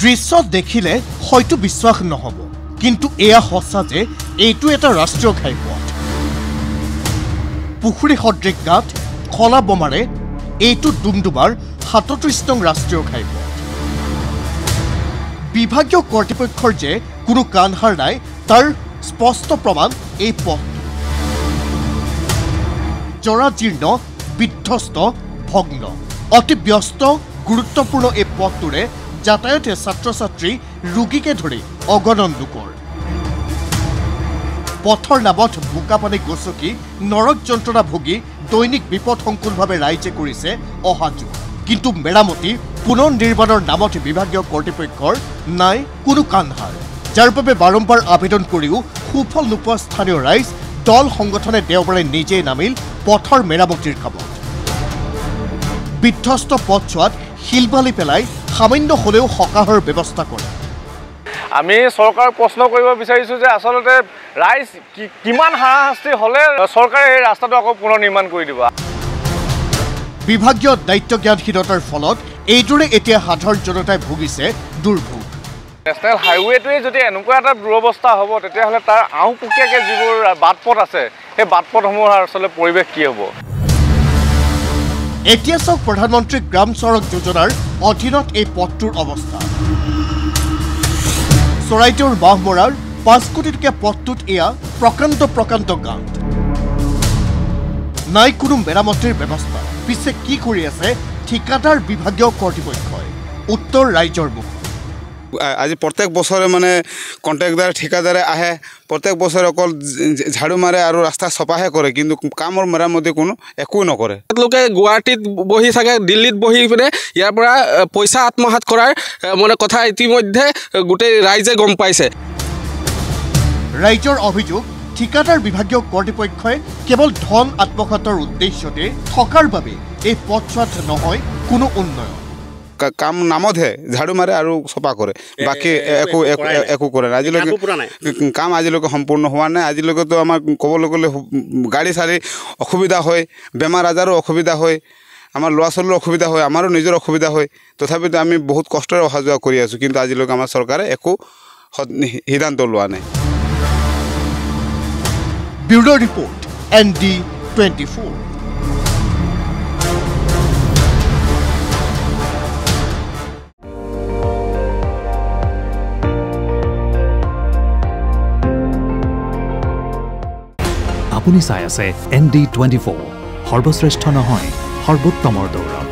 দৃশ্য দেখিলে হয়তো বিশ্বাস নহব, কিন্তু এয়া সঁচা যে এইটো এটা ৰাষ্ট্ৰীয় ঘাইপথ। পুখুৰী সদৃশ গাঁত খলা বোমাৰে এইটো ডুমডুমাৰ ৩৭ নং ৰাষ্ট্ৰীয় ঘাইপথ। বিভাগীয় কৰ্তৃপক্ষৰ যে কোনো কাণসাৰ নাই তাৰ স্পষ্ট প্ৰমাণ এই পথটো। জৰাজীৰ্ণ, বিধ্বস্ত, ভগ্ন, অতি ব্যস্ত গুৰুত্বপূৰ্ণ এই পথটোৰে যাতায়াতে ছাত্ৰ ছাত্ৰী, ৰোগীকে ধৰি অগণন লোকৰ পথৰ নামত বোকা পানী গচকি নৰক যন্ত্ৰণা ভুগি দৈনিক বিপদসংকুলভাৱে ৰাইজে কৰিছে অহা যোৱা। কিন্তু মেৰামতি পুনৰ নিৰ্মাণৰ নামত বিভাগীয় কৰ্তৃপক্ষৰ নাই কোনো কাণসাৰ, যাৰ বাবে বাৰম্বাৰ আবেদন কৰিও সুফল নোপোৱা স্থানীয় ৰাইজ, দল সংগঠনে দেওবাৰে নিজেই নামিল পথৰ মেৰামতিৰ কামত। বিধ্বস্ত পথছোৱাত শিলবালি পেলাই সামান্য হ'লেও সকাহৰ ব্যৱস্থা কৰে। আমি চৰকাৰক প্ৰশ্ন কৰিব বিচাৰিছোঁ যে আচলতে ৰাইজ কিমান হাৰাশাস্তি হ'লে চৰকাৰে এই ৰাস্তাটো আকৌ পুনৰ নিৰ্মাণ কৰি দিব। বিভাগীয় দায়িত্বজ্ঞানহীনতাৰ ফলত এইদৰে এতিয়া সাধাৰণ জনতাই ভুগিছে দুৰ্ভোগ। নেশ্যনেল হাইৱেটোৱে যদি এনেকুৱা এটা দুৰৱস্থা হ'ব, তেতিয়াহ'লে তাৰ আওঁপুকীয়াকৈ যিবোৰ বাটপথ আছে সেই বাটপথসমূহৰ আচলতে পৰিৱেশ কি হ'ব? এতিয়া চাওক প্ৰধানমন্ত্ৰী গ্ৰাম চড়ক যোজনাৰ অধীনত এই পথটোৰ অৱস্থা। চৰাইদেউৰ বাহমৰাৰ ৫ কোটি টকীয়া পথটোত এয়া প্ৰকাণ্ড গাঁত। নাই কোনো মেৰামতিৰ ব্যৱস্থা। পিছে কি কৰি আছে ঠিকাদাৰ বিভাগীয় কৰ্তৃপক্ষই? উত্তৰ ৰাইজৰ মুখ। আজি প্ৰত্যেক বছৰে মানে কণ্ট্ৰেক্টদাৰ ঠিকাদাৰে আহে, প্ৰত্যেক বছৰে অকল ঝাড়ু মাৰে আৰু ৰাস্তা চপাহে কৰে, কিন্তু কামৰ মেৰামতি কোনো একো নকৰে। লোকে গুৱাহাটীত বহি থাকে, দিল্লীত বহি পিনে ইয়াৰ পৰা পইচা আত্মসাত কৰাৰ মানে কথা ইতিমধ্যে গোটেই ৰাইজে গম পাইছে। ৰাইজৰ অভিযোগ, ঠিকাদাৰ বিভাগীয় কৰ্তৃপক্ষই কেৱল ধন আত্মসাতৰ উদ্দেশ্যতে থকাৰ বাবে এই পথছোৱাত নহয় কোনো উন্নয়ন। কাম নামতহে ঝাড়ু মাৰে আৰু চপা কৰে, বাকী একো কৰে নাই। আজিলৈকে কাম আজিলৈকে সম্পূৰ্ণ হোৱা নাই। আজিলৈকেতো আমাৰ ক'বলৈ গ'লে গাড়ী চাড়ী অসুবিধা হয়, বেমাৰ আজাৰো অসুবিধা হয়, আমাৰ ল'ৰা ছোৱালীৰ অসুবিধা হয়, আমাৰো নিজৰ অসুবিধা হয়। তথাপিতো আমি বহুত কষ্টৰে অহা যোৱা কৰি আছোঁ, কিন্তু আজিলৈকে আমাৰ চৰকাৰে একো সিদ্ধান্ত লোৱা নাই। Bureau' report, ND24। আপুনি চাই আছে ND24, সৰ্বশ্ৰেষ্ঠ নহয়, সৰ্বোত্তমৰ দৌৰ।